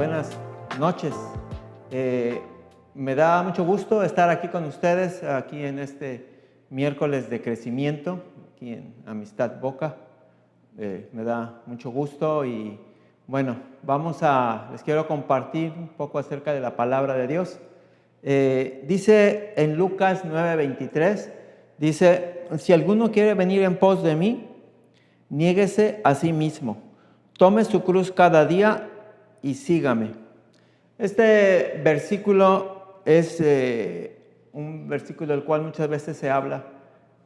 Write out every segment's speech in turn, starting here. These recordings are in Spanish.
buenas noches. Me da mucho gusto estar aquí con ustedes, aquí en este miércoles de crecimiento, aquí en Amistad Boca. Me da mucho gusto y bueno, les quiero compartir un poco acerca de la palabra de Dios. Dice en Lucas 9:23, dice: si alguno quiere venir en pos de mí, niéguese a sí mismo, tome su cruz cada día y sígame. Este versículo es un versículo del cual muchas veces se habla,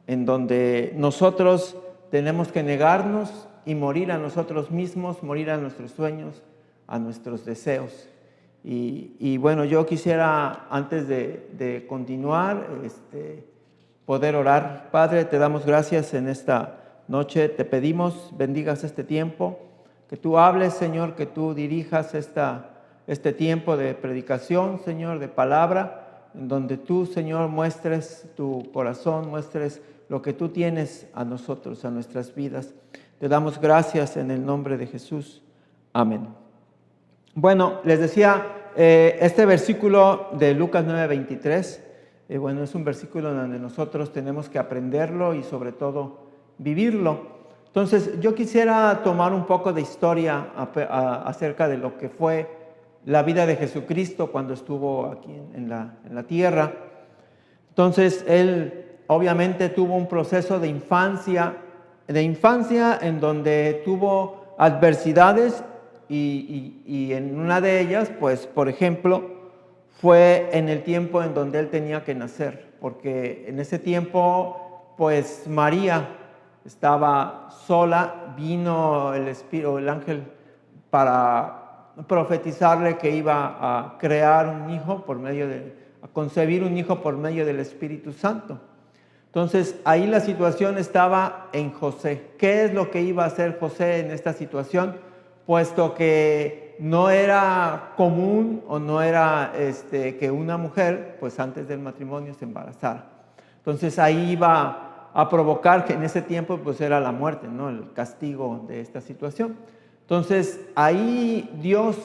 en donde nosotros tenemos que negarnos y morir a nosotros mismos, morir a nuestros sueños, a nuestros deseos. Y bueno, yo quisiera, antes de continuar, poder orar. Padre, te damos gracias en esta noche, te pedimos bendigas este tiempo, que tú hables, Señor, que tú dirijas este tiempo de predicación, Señor, de palabra, en donde tú, Señor, muestres tu corazón, muestres lo que tú tienes a nosotros, a nuestras vidas. Te damos gracias en el nombre de Jesús. Amén. Bueno, les decía, este versículo de Lucas 9:23, bueno, es un versículo donde nosotros tenemos que aprenderlo y sobre todo vivirlo. Entonces, yo quisiera tomar un poco de historia acerca de lo que fue la vida de Jesucristo cuando estuvo aquí en la tierra. Entonces, él obviamente tuvo un proceso de infancia en donde tuvo adversidades y en una de ellas, pues, por ejemplo, fue en el tiempo en donde él tenía que nacer, porque en ese tiempo, pues, María estaba sola, vino el ángel para profetizarle que iba a crear un hijo a concebir un hijo por medio del Espíritu Santo. Entonces, ahí la situación estaba en José. ¿Qué es lo que iba a hacer José en esta situación? Puesto que no era común o no era que una mujer, pues antes del matrimonio, se embarazara. Entonces, ahí iba a provocar, que en ese tiempo pues era la muerte, ¿no? El castigo de esta situación. Entonces, ahí Dios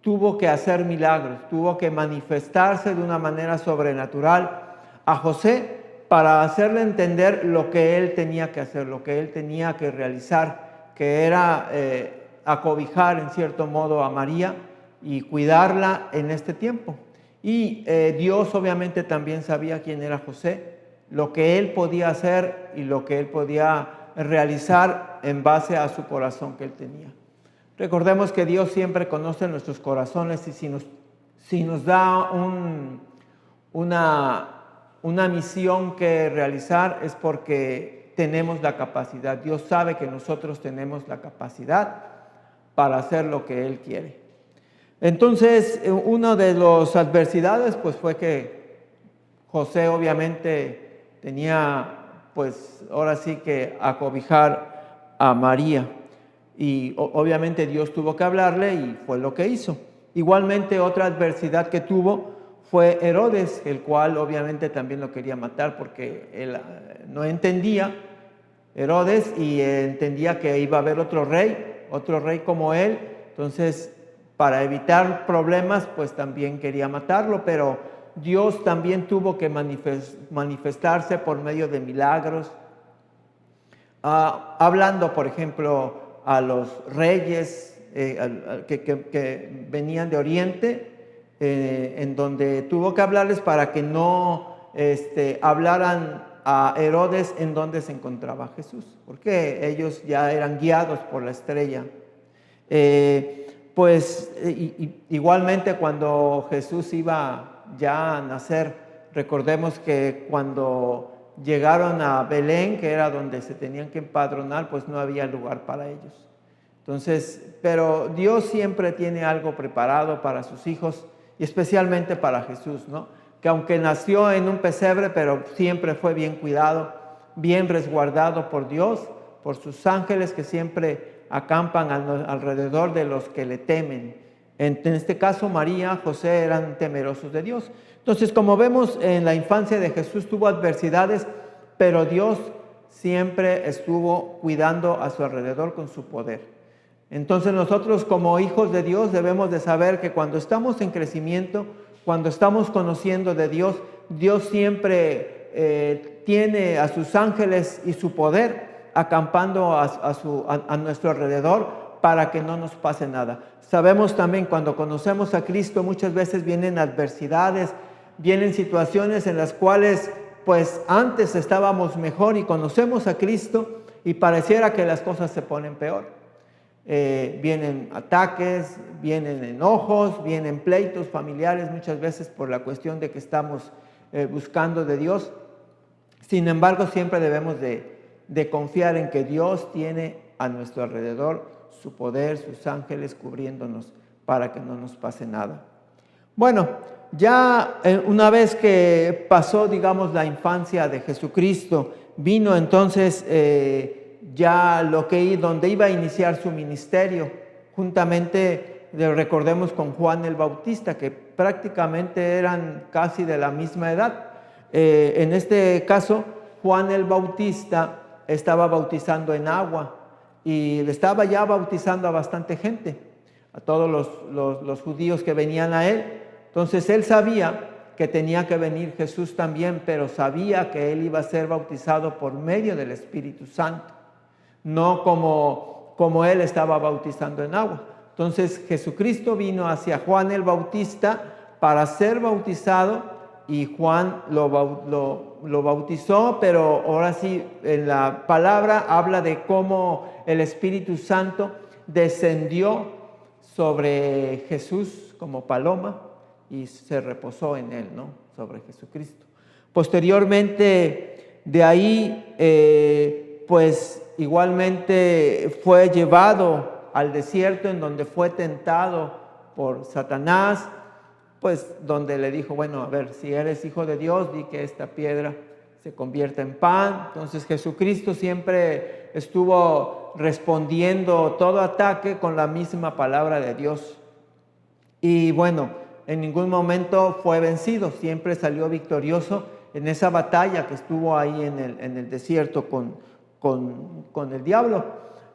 tuvo que hacer milagros, tuvo que manifestarse de una manera sobrenatural a José para hacerle entender lo que él tenía que hacer, lo que él tenía que realizar, que era acobijar en cierto modo a María y cuidarla en este tiempo. Y Dios obviamente también sabía quién era José, lo que él podía hacer y lo que él podía realizar en base a su corazón que él tenía. Recordemos que Dios siempre conoce nuestros corazones y si nos da una misión que realizar es porque tenemos la capacidad. Dios sabe que nosotros tenemos la capacidad para hacer lo que Él quiere. Entonces, una de las adversidades pues fue que José obviamente tenía, pues ahora sí que acobijar a María. Y obviamente Dios tuvo que hablarle y fue lo que hizo. Igualmente, otra adversidad que tuvo fue Herodes, el cual obviamente también lo quería matar porque él no entendía, Herodes, y entendía que iba a haber otro rey como él. Entonces, para evitar problemas, pues también quería matarlo, pero Dios también tuvo que manifestarse por medio de milagros, hablando, por ejemplo, a los reyes que venían de Oriente, en donde tuvo que hablarles para que no hablaran a Herodes en donde se encontraba Jesús, porque ellos ya eran guiados por la estrella. Igualmente cuando Jesús iba ya a nacer, recordemos que cuando llegaron a Belén, que era donde se tenían que empadronar, pues no había lugar para ellos. Entonces, pero Dios siempre tiene algo preparado para sus hijos y especialmente para Jesús, ¿no? Que aunque nació en un pesebre, pero siempre fue bien cuidado, bien resguardado por Dios, por sus ángeles que siempre acampan alrededor de los que le temen. En este caso, María, José eran temerosos de Dios. Entonces, como vemos, en la infancia de Jesús tuvo adversidades, pero Dios siempre estuvo cuidando a su alrededor con su poder. Entonces nosotros como hijos de Dios debemos de saber que cuando estamos en crecimiento, cuando estamos conociendo de Dios, Dios siempre tiene a sus ángeles y su poder acampando a nuestro alrededor para que no nos pase nada. Sabemos también cuando conocemos a Cristo muchas veces vienen adversidades, vienen situaciones en las cuales pues antes estábamos mejor y conocemos a Cristo y pareciera que las cosas se ponen peor. Vienen ataques, vienen enojos, vienen pleitos familiares muchas veces por la cuestión de que estamos buscando de Dios. Sin embargo, siempre debemos de confiar en que Dios tiene a nuestro alrededor su poder, sus ángeles cubriéndonos para que no nos pase nada. Bueno, ya una vez que pasó, digamos, la infancia de Jesucristo, vino entonces ya donde iba a iniciar su ministerio, juntamente, recordemos, con Juan el Bautista, que prácticamente eran casi de la misma edad. En este caso, Juan el Bautista estaba bautizando en agua y estaba ya bautizando a bastante gente, a todos los judíos que venían a él. Entonces él sabía que tenía que venir Jesús también, pero sabía que él iba a ser bautizado por medio del Espíritu Santo, no como él estaba bautizando en agua. Entonces Jesucristo vino hacia Juan el Bautista para ser bautizado y Juan lo bautizó, pero ahora sí en la palabra habla de cómo el Espíritu Santo descendió sobre Jesús como paloma y se reposó en él, ¿no? Sobre Jesucristo. Posteriormente de ahí, pues igualmente fue llevado al desierto en donde fue tentado por Satanás, pues donde le dijo, bueno, a ver, si eres hijo de Dios, di que esta piedra se convierta en pan. Entonces Jesucristo siempre estuvo respondiendo todo ataque con la misma palabra de Dios. Y bueno, en ningún momento fue vencido, siempre salió victorioso en esa batalla que estuvo ahí en el desierto con el diablo.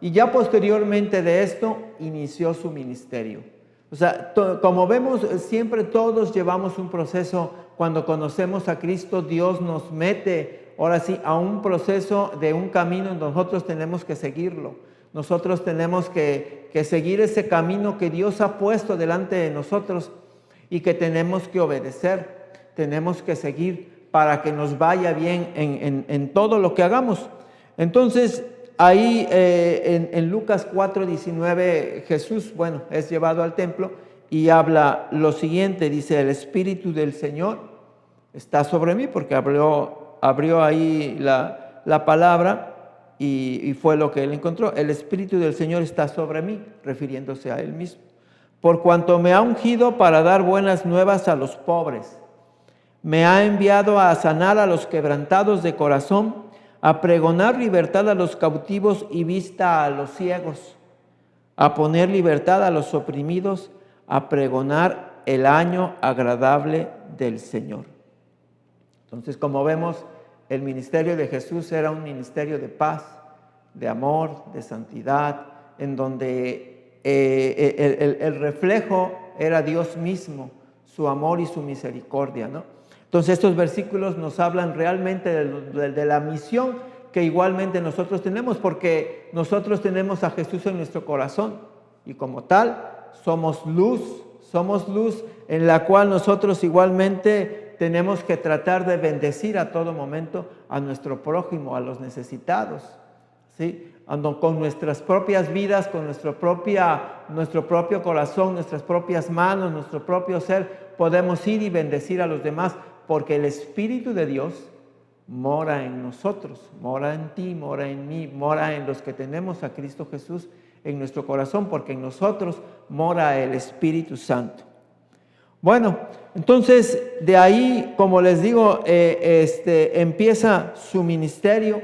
Y ya posteriormente de esto inició su ministerio. O sea, como vemos, siempre todos llevamos un proceso. Cuando conocemos a Cristo, Dios nos mete, ahora sí, a un proceso de un camino en donde nosotros tenemos que seguirlo. Nosotros tenemos que seguir ese camino que Dios ha puesto delante de nosotros y que tenemos que obedecer, tenemos que seguir para que nos vaya bien en todo lo que hagamos. Entonces, ahí en Lucas 4:19, Jesús, bueno, es llevado al templo y habla lo siguiente, dice, el Espíritu del Señor está sobre mí, porque abrió ahí la palabra y fue lo que él encontró. El Espíritu del Señor está sobre mí, refiriéndose a él mismo, por cuanto me ha ungido para dar buenas nuevas a los pobres. Me ha enviado a sanar a los quebrantados de corazón, a pregonar libertad a los cautivos y vista a los ciegos, a poner libertad a los oprimidos, a pregonar el año agradable del Señor. Entonces, como vemos, el ministerio de Jesús era un ministerio de paz, de amor, de santidad, en donde el reflejo era Dios mismo, su amor y su misericordia, ¿no? Entonces estos versículos nos hablan realmente de la misión que igualmente nosotros tenemos, porque nosotros tenemos a Jesús en nuestro corazón y como tal somos luz en la cual nosotros igualmente tenemos que tratar de bendecir a todo momento a nuestro prójimo, a los necesitados, ¿sí? Con nuestras propias vidas, con nuestro propio corazón, nuestras propias manos, nuestro propio ser, podemos ir y bendecir a los demás, porque el Espíritu de Dios mora en nosotros, mora en ti, mora en mí, mora en los que tenemos a Cristo Jesús en nuestro corazón, porque en nosotros mora el Espíritu Santo. Bueno, entonces de ahí, como les digo, empieza su ministerio,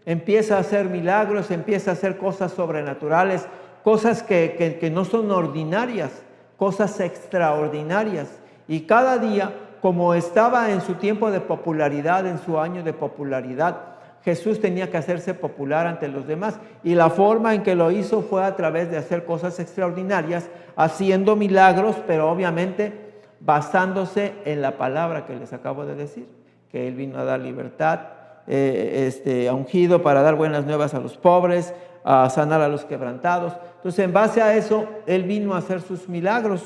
empieza a hacer milagros, empieza a hacer cosas sobrenaturales, cosas que no son ordinarias, cosas extraordinarias. Y cada día, como estaba en su tiempo de popularidad, en su año de popularidad, Jesús tenía que hacerse popular ante los demás, y la forma en que lo hizo fue a través de hacer cosas extraordinarias, haciendo milagros, pero obviamente basándose en la palabra que les acabo de decir, que Él vino a dar libertad, ha ungido para dar buenas nuevas a los pobres, a sanar a los quebrantados. Entonces, en base a eso, Él vino a hacer sus milagros.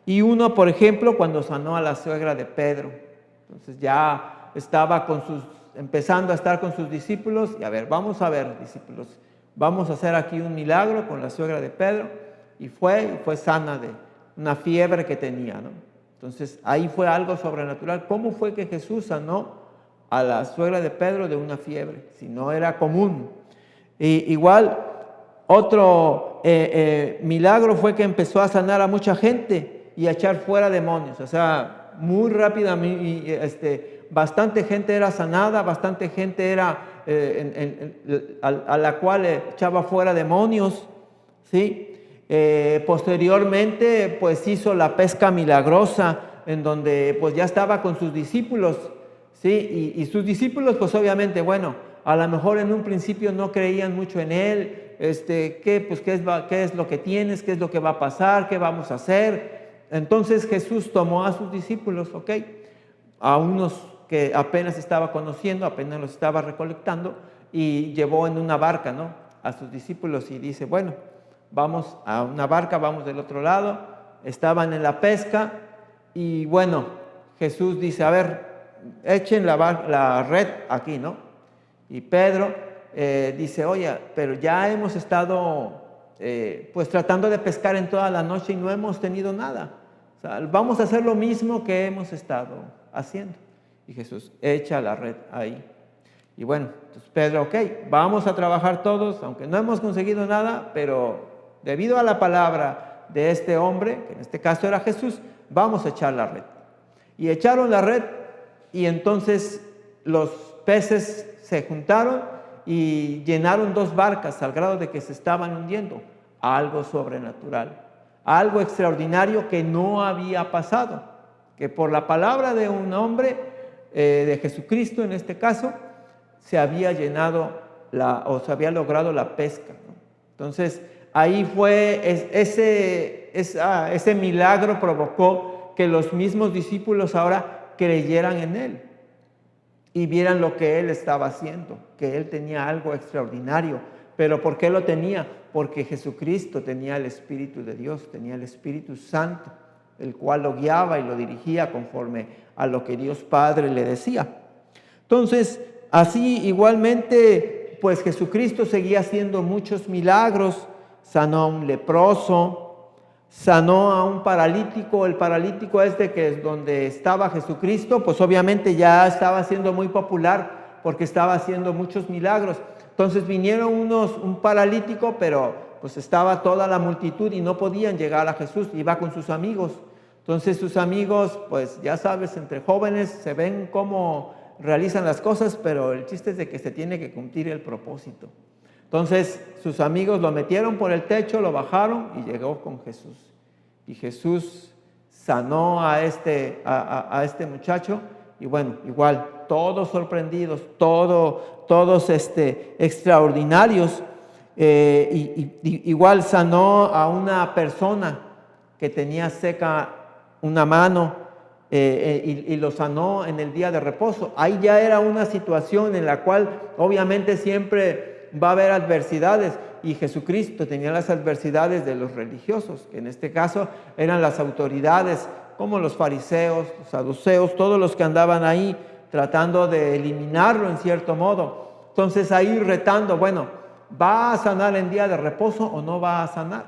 Y uno, por ejemplo, cuando sanó a la suegra de Pedro. Entonces ya estaba empezando a estar con sus discípulos, y a ver, vamos a ver, discípulos, vamos a hacer aquí un milagro con la suegra de Pedro, y fue sana de una fiebre que tenía, ¿no? Entonces ahí fue algo sobrenatural. ¿Cómo fue que Jesús sanó a la suegra de Pedro de una fiebre? Si no era común. Y igual, otro milagro fue que empezó a sanar a mucha gente y a echar fuera demonios. O sea, muy rápidamente, bastante gente era sanada, bastante gente era a la cual echaba fuera demonios, ¿sí? Posteriormente, pues hizo la pesca milagrosa, en donde pues ya estaba con sus discípulos, ¿sí? Y sus discípulos, pues obviamente, bueno, a lo mejor en un principio no creían mucho en Él. ¿Qué es lo que tienes? ¿Qué es lo que va a pasar? ¿Qué vamos a hacer? Entonces Jesús tomó a sus discípulos, ¿ok? A unos que apenas estaba conociendo, apenas los estaba recolectando, y llevó en una barca, ¿no?, a sus discípulos, y dice, bueno, vamos a una barca, vamos del otro lado. Estaban en la pesca, y bueno, Jesús dice, a ver, echen la red aquí, ¿no? Y Pedro dice, oye, pero ya hemos estado pues tratando de pescar en toda la noche y no hemos tenido nada. O sea, vamos a hacer lo mismo que hemos estado haciendo. Y Jesús echa la red ahí. Y bueno, entonces Pedro, ok, vamos a trabajar todos, aunque no hemos conseguido nada, pero debido a la palabra de este hombre, que en este caso era Jesús, vamos a echar la red. Y echaron la red, y entonces los peces se juntaron y llenaron 2 barcas al grado de que se estaban hundiendo. Algo sobrenatural, algo extraordinario que no había pasado, que por la palabra de un hombre, de Jesucristo en este caso, se había llenado se había logrado la pesca, ¿no? Entonces ahí fue, ese milagro provocó que los mismos discípulos ahora creyeran en Él y vieran lo que Él estaba haciendo, que Él tenía algo extraordinario. ¿Pero por qué lo tenía? Porque Jesucristo tenía el Espíritu de Dios, tenía el Espíritu Santo, el cual lo guiaba y lo dirigía conforme a lo que Dios Padre le decía. Entonces, así igualmente, pues Jesucristo seguía haciendo muchos milagros. Sanó a un leproso, sanó a un paralítico. El paralítico que es donde estaba Jesucristo, pues obviamente ya estaba siendo muy popular porque estaba haciendo muchos milagros. Entonces vinieron un paralítico, pero pues estaba toda la multitud y no podían llegar a Jesús, iba con sus amigos. Entonces sus amigos, pues ya sabes, entre jóvenes se ven cómo realizan las cosas, pero el chiste es de que se tiene que cumplir el propósito. Entonces sus amigos lo metieron por el techo, lo bajaron y llegó con Jesús. Y Jesús sanó a este muchacho, y bueno, igual, todos sorprendidos, todos extraordinarios. Igual sanó a una persona que tenía seca una mano, y lo sanó en el día de reposo. Ahí ya era una situación en la cual obviamente siempre va a haber adversidades, y Jesucristo tenía las adversidades de los religiosos, que en este caso eran las autoridades, como los fariseos, los saduceos, todos los que andaban ahí tratando de eliminarlo en cierto modo. Entonces ahí retando, bueno, ¿va a sanar en día de reposo o no va a sanar?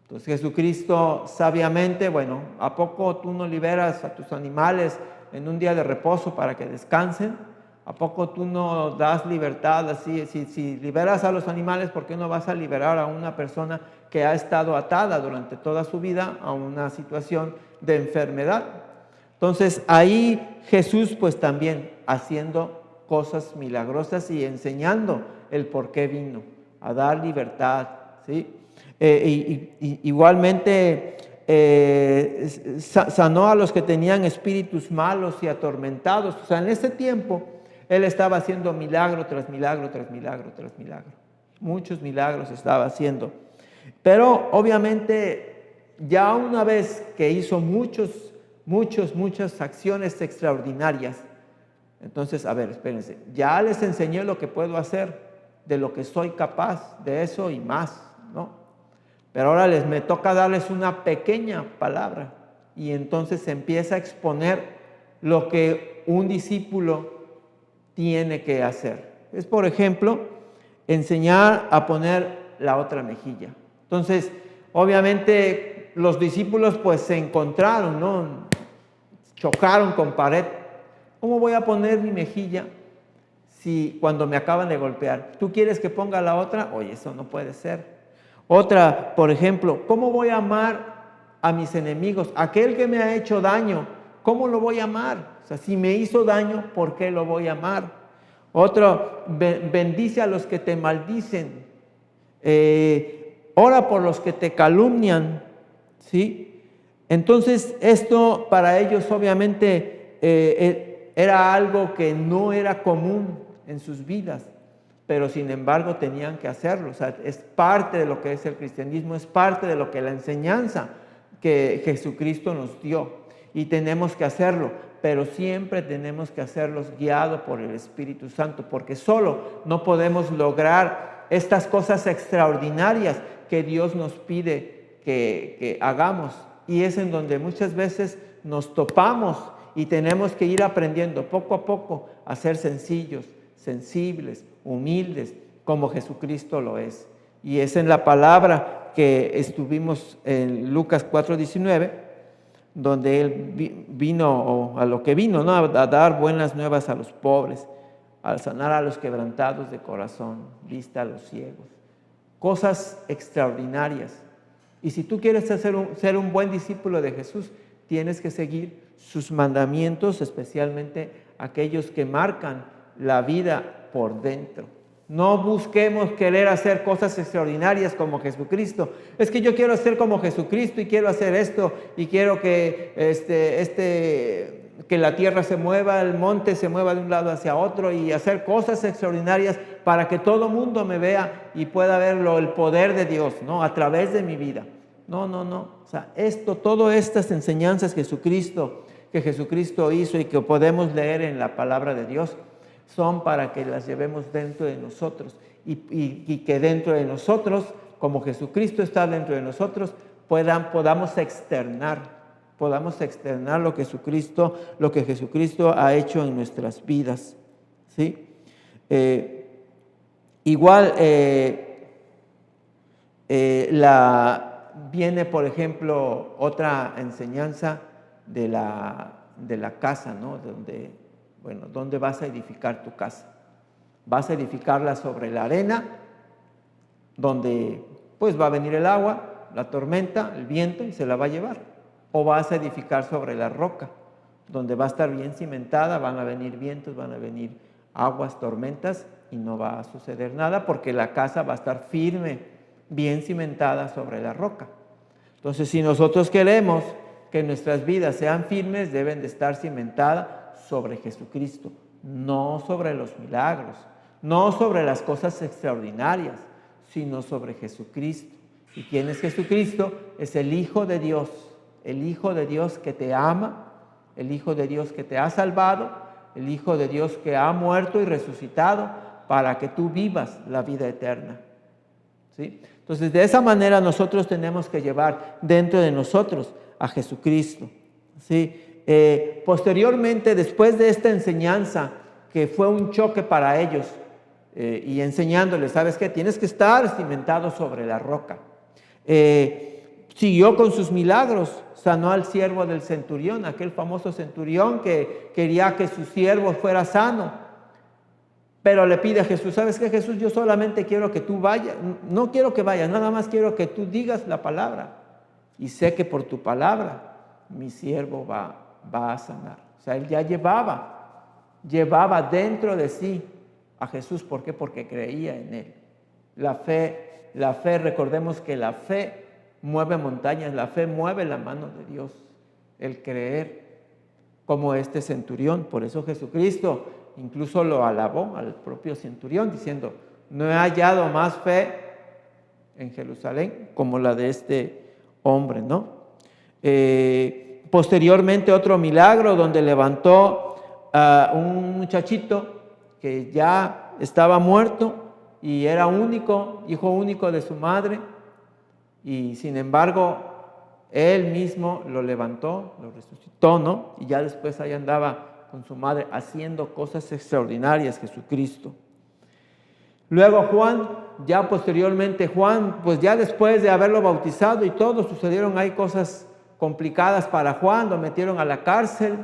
Entonces Jesucristo sabiamente, bueno, ¿a poco tú no liberas a tus animales en un día de reposo para que descansen? ¿A poco tú no das libertad así? Si liberas a los animales, ¿por qué no vas a liberar a una persona que ha estado atada durante toda su vida a una situación de enfermedad? Entonces ahí Jesús pues también haciendo cosas milagrosas y enseñando el por qué vino, a dar libertad, ¿sí? Igualmente sanó a los que tenían espíritus malos y atormentados. O sea, en ese tiempo Él estaba haciendo milagro tras milagro, tras milagro, tras milagro. Muchos milagros estaba haciendo. Pero obviamente ya una vez que hizo muchas acciones extraordinarias, entonces, a ver, espérense, ya les enseñé lo que puedo hacer, de lo que soy capaz, de eso y más, ¿no? Pero ahora me toca darles una pequeña palabra y entonces se empieza a exponer lo que un discípulo tiene que hacer. Es, por ejemplo, enseñar a poner la otra mejilla. Entonces, obviamente, los discípulos pues se encontraron, ¿no? Chocaron con pared. ¿Cómo voy a poner mi mejilla si cuando me acaban de golpear? ¿Tú quieres que ponga la otra? Oye, eso no puede ser. Otra, por ejemplo, ¿cómo voy a amar a mis enemigos? Aquel que me ha hecho daño, ¿cómo lo voy a amar? O sea, si me hizo daño, ¿por qué lo voy a amar? Otro, bendice a los que te maldicen. Ora por los que te calumnian, ¿sí? Entonces, esto para ellos obviamente era algo que no era común en sus vidas, pero sin embargo tenían que hacerlo. O sea, es parte de lo que es el cristianismo, es parte de lo que la enseñanza que Jesucristo nos dio y tenemos que hacerlo, pero siempre tenemos que hacerlos guiados por el Espíritu Santo, porque solo no podemos lograr estas cosas extraordinarias que Dios nos pide que hagamos, y es en donde muchas veces nos topamos y tenemos que ir aprendiendo poco a poco a ser sencillos, sensibles, humildes, como Jesucristo lo es. Y es en la palabra que estuvimos en Lucas 4:19, donde Él vino, o a lo que vino, ¿no? A dar buenas nuevas a los pobres, a sanar a los quebrantados de corazón, vista a los ciegos. Cosas extraordinarias. Y si tú quieres ser un buen discípulo de Jesús, tienes que seguir sus mandamientos, especialmente aquellos que marcan la vida por dentro. No busquemos querer hacer cosas extraordinarias como Jesucristo. Es que yo quiero ser como Jesucristo y quiero hacer esto y quiero que que la tierra se mueva, el monte se mueva de un lado hacia otro y hacer cosas extraordinarias para que todo mundo me vea y pueda verlo, el poder de Dios, ¿no? A través de mi vida. No. O sea, todas estas enseñanzas que Jesucristo hizo y que podemos leer en la palabra de Dios, son para que las llevemos dentro de nosotros y que dentro de nosotros, como Jesucristo está dentro de nosotros, podamos externar lo que Jesucristo ha hecho en nuestras vidas, ¿sí? Viene, por ejemplo, otra enseñanza de la casa, ¿no? ¿Dónde vas a edificar tu casa? ¿Vas a edificarla sobre la arena, donde pues va a venir el agua, la tormenta, el viento y se la va a llevar? ¿O vas a edificar sobre la roca, donde va a estar bien cimentada, van a venir vientos, van a venir aguas, tormentas y no va a suceder nada porque la casa va a estar firme, bien cimentada sobre la roca? Entonces, si nosotros queremos que nuestras vidas sean firmes, deben de estar cimentadas sobre Jesucristo, no sobre los milagros, no sobre las cosas extraordinarias, sino sobre Jesucristo. ¿Y quién es Jesucristo? Es el Hijo de Dios que te ama, el Hijo de Dios que te ha salvado, el Hijo de Dios que ha muerto y resucitado para que tú vivas la vida eterna, ¿sí? Entonces, de esa manera nosotros tenemos que llevar dentro de nosotros a Jesucristo, ¿sí? Posteriormente, después de esta enseñanza, que fue un choque para ellos, y enseñándoles, ¿sabes qué? Tienes que estar cimentado sobre la roca. Siguió con sus milagros, sanó al siervo del centurión, aquel famoso centurión que quería que su siervo fuera sano, pero le pide a Jesús, ¿sabes qué, Jesús? Yo solamente quiero que tú vayas, no quiero que vayas, nada más quiero que tú digas la palabra, y sé que por tu palabra mi siervo va a sanar. O sea, él ya llevaba dentro de sí a Jesús. ¿Por qué? Porque creía en él. La fe, recordemos que la fe mueve montañas, la fe mueve la mano de Dios, el creer, como este centurión. Por eso Jesucristo incluso lo alabó al propio centurión, diciendo: no he hallado más fe en Jerusalén como la de este hombre, ¿no? Posteriormente otro milagro donde levantó a un muchachito que ya estaba muerto y era único, hijo único de su madre, y sin embargo él mismo lo levantó, lo resucitó, ¿no? Y ya después ahí andaba con su madre haciendo cosas extraordinarias, Jesucristo. Luego Juan, ya posteriormente Juan, pues ya después de haberlo bautizado y todo, sucedieron ahí cosas complicadas para Juan, lo metieron a la cárcel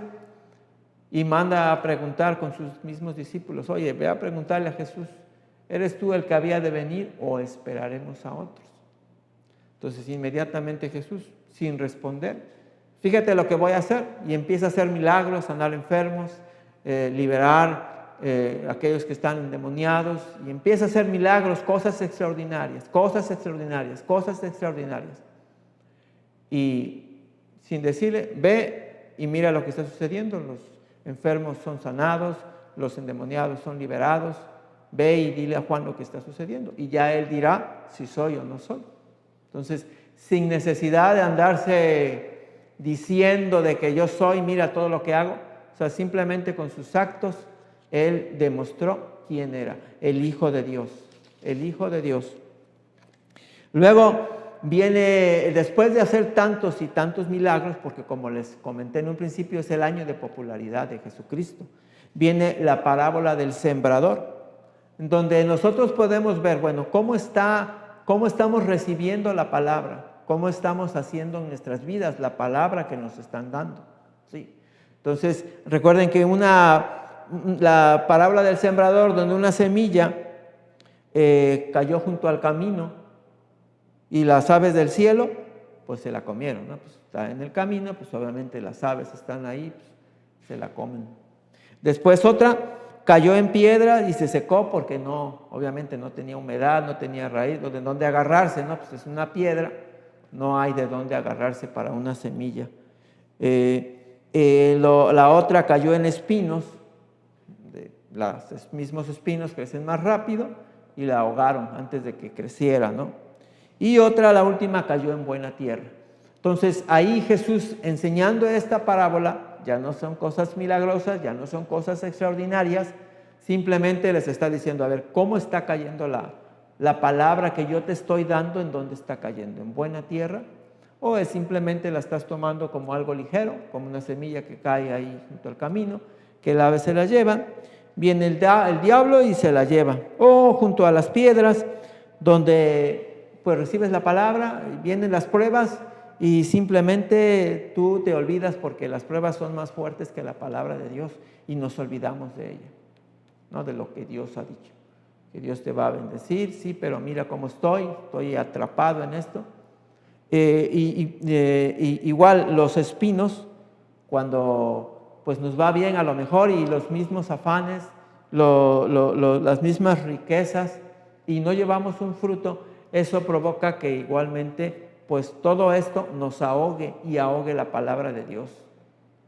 y manda a preguntar con sus mismos discípulos: oye, ve a preguntarle a Jesús, ¿eres tú el que había de venir o esperaremos a otros? Entonces inmediatamente Jesús, sin responder: fíjate lo que voy a hacer, y empieza a hacer milagros, sanar enfermos, liberar aquellos que están endemoniados, y empieza a hacer milagros, cosas extraordinarias, cosas extraordinarias, cosas extraordinarias. Y sin decirle: ve y mira lo que está sucediendo, los enfermos son sanados, los endemoniados son liberados, ve y dile a Juan lo que está sucediendo, y ya él dirá si soy o no soy. Entonces, sin necesidad de andarse diciendo de que yo soy, mira todo lo que hago, o sea, simplemente con sus actos, él demostró quién era, el Hijo de Dios, el Hijo de Dios. Luego viene, después de hacer tantos y tantos milagros, porque como les comenté en un principio, es el año de popularidad de Jesucristo, viene la parábola del sembrador, donde nosotros podemos ver, bueno, cómo estamos recibiendo la palabra, cómo estamos haciendo en nuestras vidas la palabra que nos están dando, ¿sí? Entonces, recuerden que la parábola del sembrador, donde una semilla cayó junto al camino y las aves del cielo, pues se la comieron, ¿no? Pues está en el camino, pues obviamente las aves están ahí, pues se la comen. Después otra cayó en piedra y se secó porque obviamente no tenía humedad, no tenía raíz, de dónde agarrarse, ¿no? Pues es una piedra, no hay de dónde agarrarse para una semilla. La otra cayó en espinos, los mismos espinos crecen más rápido y la ahogaron antes de que creciera, ¿no? Y otra, la última, cayó en buena tierra. Entonces ahí Jesús, enseñando esta parábola, ya no son cosas milagrosas, ya no son cosas extraordinarias, simplemente les está diciendo: a ver, ¿cómo está cayendo la palabra que yo te estoy dando? ¿En dónde está cayendo? ¿En buena tierra? ¿O es simplemente la estás tomando como algo ligero, como una semilla que cae ahí junto al camino, que el ave se la lleva, viene el diablo y se la lleva? O junto a las piedras, donde pues recibes la palabra, vienen las pruebas y simplemente tú te olvidas porque las pruebas son más fuertes que la palabra de Dios y nos olvidamos de ella, ¿no? De lo que Dios ha dicho, que Dios te va a bendecir, sí, pero mira cómo estoy atrapado en esto. Igual los espinos, cuando pues nos va bien a lo mejor, y los mismos afanes, las mismas riquezas, y no llevamos un fruto, eso provoca que igualmente pues todo esto nos ahogue y ahogue la palabra de Dios,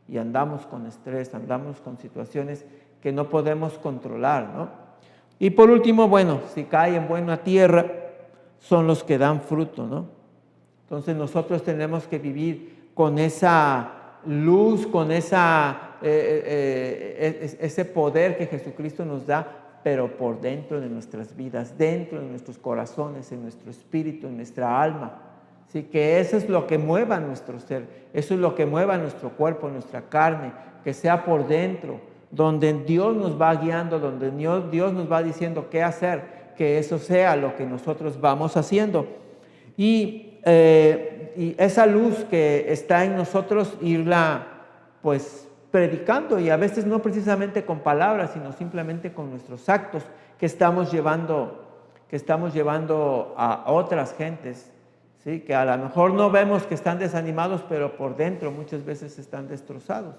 y andamos con estrés, andamos con situaciones que no podemos controlar, ¿no? Y por último, bueno, si cae en buena tierra, son los que dan fruto, ¿no? Entonces nosotros tenemos que vivir con esa luz, con ese poder que Jesucristo nos da, pero por dentro de nuestras vidas, dentro de nuestros corazones, en nuestro espíritu, en nuestra alma. Así que eso es lo que mueva nuestro ser, eso es lo que mueva nuestro cuerpo, nuestra carne, que sea por dentro, donde Dios nos va guiando, donde Dios nos va diciendo qué hacer, que eso sea lo que nosotros vamos haciendo. Y esa luz que está en nosotros, irla pues predicando, y a veces no precisamente con palabras, sino simplemente con nuestros actos que estamos llevando a otras gentes, ¿sí? Que a lo mejor no vemos que están desanimados, pero por dentro muchas veces están destrozados,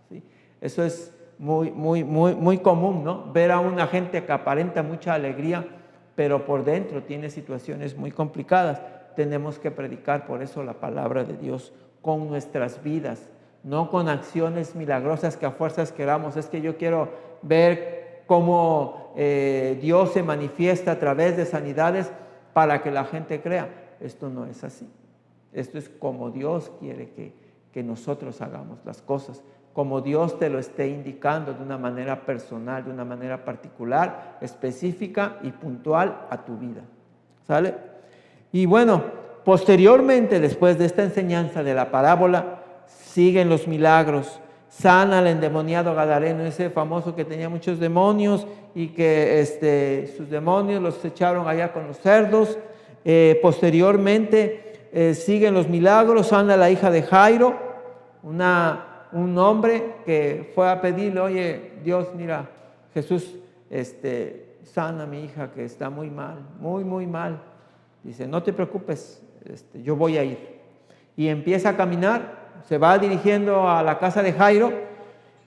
¿sí? Eso es muy común, ¿no? Ver a una gente que aparenta mucha alegría, pero por dentro tiene situaciones muy complicadas. Tenemos que predicar por eso la palabra de Dios con nuestras vidas, no con acciones milagrosas que a fuerzas queramos. Es que yo quiero ver cómo Dios se manifiesta a través de sanidades para que la gente crea. Esto no es así. Esto es como Dios quiere que nosotros hagamos las cosas, como Dios te lo esté indicando de una manera personal, de una manera particular, específica y puntual a tu vida. ¿Sale? Y bueno, posteriormente, después de esta enseñanza de la parábola, siguen los milagros. Sana al endemoniado gadareno, ese famoso que tenía muchos demonios y que sus demonios los echaron allá con los cerdos. Posteriormente siguen los milagros. Sana a la hija de Jairo, un hombre que fue a pedirle: oye, Dios, mira, Jesús, sana a mi hija que está muy mal, muy, muy mal. Dice: no te preocupes, yo voy a ir. Y empieza a caminar, se va dirigiendo a la casa de Jairo,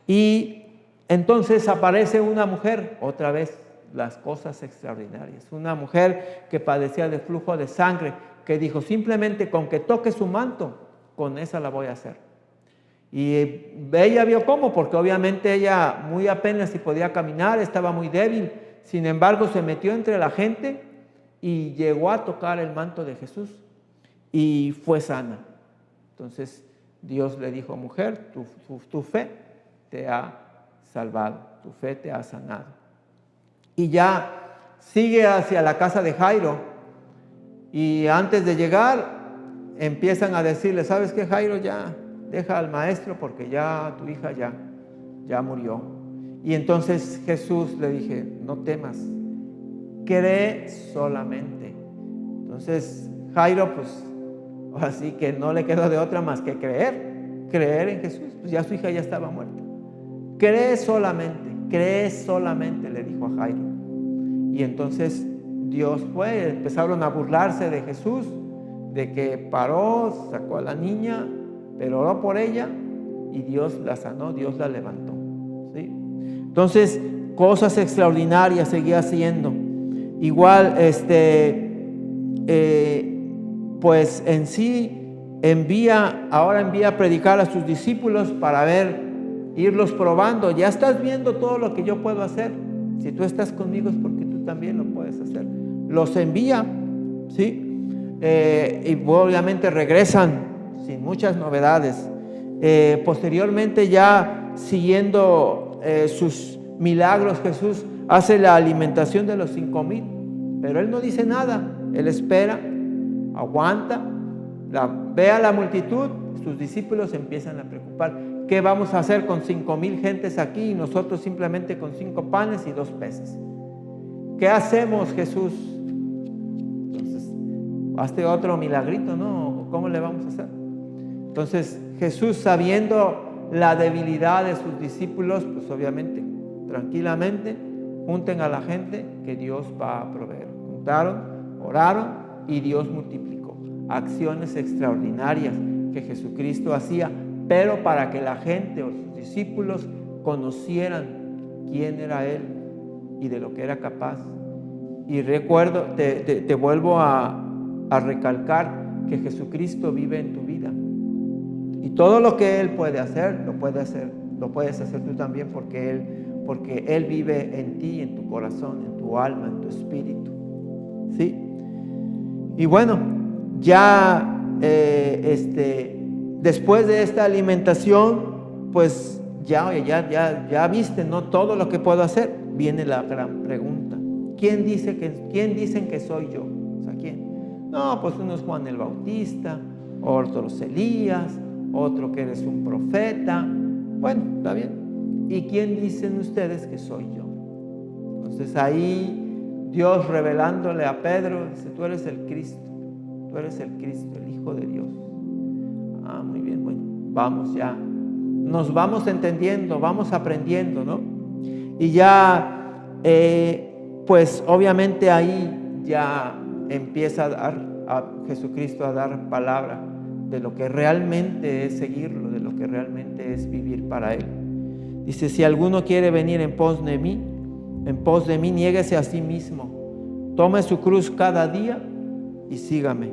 y entonces aparece una mujer, otra vez las cosas extraordinarias, una mujer que padecía de flujo de sangre, que dijo: simplemente con que toque su manto, con esa la voy a hacer. Y ella vio cómo, porque obviamente ella muy apenas si podía caminar, estaba muy débil. Sin embargo, se metió entre la gente y llegó a tocar el manto de Jesús y fue sana. Entonces Dios le dijo: mujer, tu fe te ha salvado, tu fe te ha sanado. Y ya sigue hacia la casa de Jairo, y antes de llegar empiezan a decirle: ¿sabes qué, Jairo? Ya deja al maestro porque ya tu hija ya murió. Y entonces Jesús le dije: no temas, cree solamente. Entonces Jairo, pues así que no le quedó de otra más que creer en Jesús. Pues ya su hija ya estaba muerta. Cree solamente, le dijo a Jairo. Y entonces Dios fue, empezaron a burlarse de Jesús, de que paró, sacó a la niña, pero oró por ella y Dios la sanó, Dios la levantó, ¿sí? Entonces, cosas extraordinarias seguía haciendo. Igual, pues en sí ahora envía a predicar a sus discípulos para irlos probando. Ya estás viendo todo lo que yo puedo hacer. Si tú estás conmigo es porque tú también lo puedes hacer. Los envía, ¿sí? Y obviamente regresan sin muchas novedades. Posteriormente, ya siguiendo sus milagros, Jesús hace la alimentación de los 5,000, pero Él no dice nada. Él espera, aguanta, ve a la multitud. Sus discípulos empiezan a preocupar: ¿qué vamos a hacer con 5,000 gentes aquí y nosotros simplemente con 5 panes y 2 peces? ¿Qué hacemos, Jesús? Entonces, hazte otro milagrito, ¿no? ¿Cómo le vamos a hacer? Entonces Jesús, sabiendo la debilidad de sus discípulos, pues obviamente, tranquilamente, junten a la gente que Dios va a proveer. Juntaron, oraron y Dios multiplicó. Acciones extraordinarias que Jesucristo hacía, pero para que la gente o sus discípulos conocieran quién era Él y de lo que era capaz. Y recuerdo, te vuelvo a recalcar que Jesucristo vive en tu vida. Y todo lo que Él puede hacer, lo puedes hacer tú también, porque Él vive en ti, en tu corazón, en tu alma, en tu espíritu. ¿Sí? Y bueno, ya después de esta alimentación, pues ya viste, ¿no? Todo lo que puedo hacer. Viene la gran pregunta: ¿quién dicen que soy yo? O sea, ¿quién? No, pues uno es Juan el Bautista, otro es Elías, otro que eres un profeta. Bueno, está bien. ¿Y quién dicen ustedes que soy yo? Entonces ahí Dios, revelándole a Pedro, dice: tú eres el Cristo, el Hijo de Dios. Ah, muy bien, bueno, vamos ya. Nos vamos entendiendo, vamos aprendiendo, ¿no? Y ya, pues obviamente ahí ya empieza a Jesucristo a dar palabra de lo que realmente es seguirlo, de lo que realmente es vivir para Él. Dice: si alguno quiere venir en pos de mí, niéguese a sí mismo, tome su cruz cada día y sígame.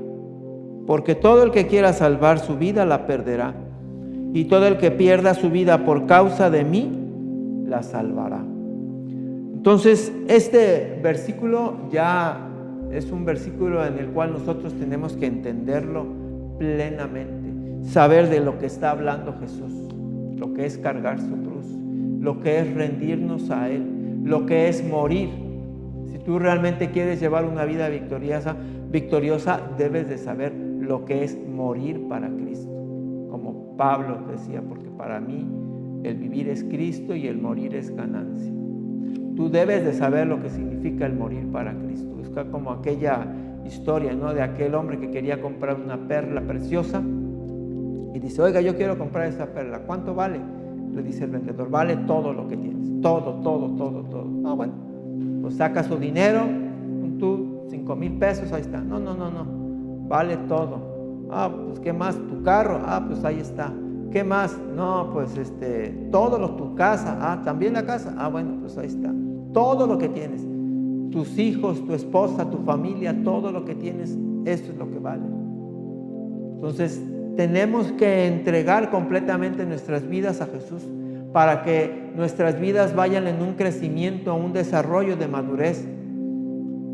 Porque todo el que quiera salvar su vida la perderá, y todo el que pierda su vida por causa de mí la salvará. Entonces, este versículo ya es un versículo en el cual nosotros tenemos que entenderlo plenamente, saber de lo que está hablando Jesús, lo que es cargar su cruz, lo que es rendirnos a Él, lo que es morir. Si tú realmente quieres llevar una vida victoriosa, debes de saber lo que es morir para Cristo. Como Pablo decía, porque para mí el vivir es Cristo y el morir es ganancia. Tú debes de saber lo que significa el morir para Cristo. Es como aquella historia, ¿no?, de aquel hombre que quería comprar una perla preciosa y dice, oiga, yo quiero comprar esa perla, ¿cuánto vale? Le dice el vendedor, vale todo lo que tienes, todo. Ah, bueno, pues saca su dinero, tú, 5,000 pesos, ahí está. No, vale todo. Ah, pues ¿qué más? Tu carro, ah, pues ahí está. ¿Qué más? No, pues tu casa, ah, también la casa, ah, bueno, pues ahí está. Todo lo que tienes, tus hijos, tu esposa, tu familia, todo lo que tienes, eso es lo que vale. Entonces, tenemos que entregar completamente nuestras vidas a Jesús para que nuestras vidas vayan en un crecimiento, un desarrollo de madurez,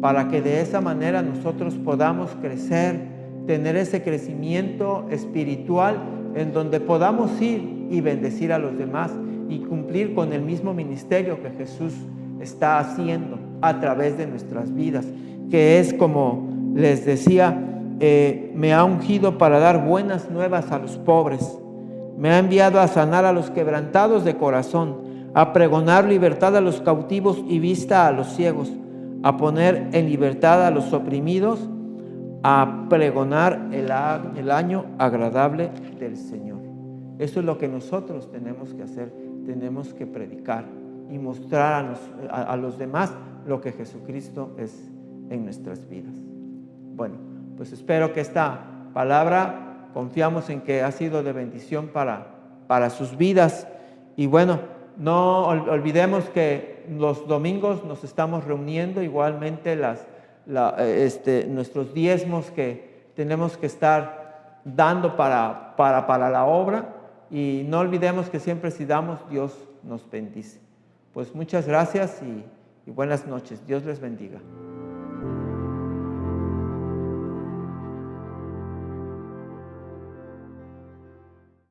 para que de esa manera nosotros podamos crecer, tener ese crecimiento espiritual en donde podamos ir y bendecir a los demás y cumplir con el mismo ministerio que Jesús está haciendo a través de nuestras vidas, que es, como les decía, me ha ungido para dar buenas nuevas a los pobres, me ha enviado a sanar a los quebrantados de corazón, a pregonar libertad a los cautivos y vista a los ciegos, a poner en libertad a los oprimidos, a pregonar el año agradable del Señor. Eso es lo que nosotros tenemos que hacer. Tenemos que predicar y mostrar a los demás lo que Jesucristo es en nuestras vidas. Bueno, pues espero que esta palabra, confiamos en que ha sido de bendición para sus vidas. Y bueno, no olvidemos que los domingos nos estamos reuniendo, igualmente nuestros diezmos que tenemos que estar dando para la obra, y no olvidemos que siempre si damos, Dios nos bendice. Pues muchas gracias y buenas noches. Dios les bendiga.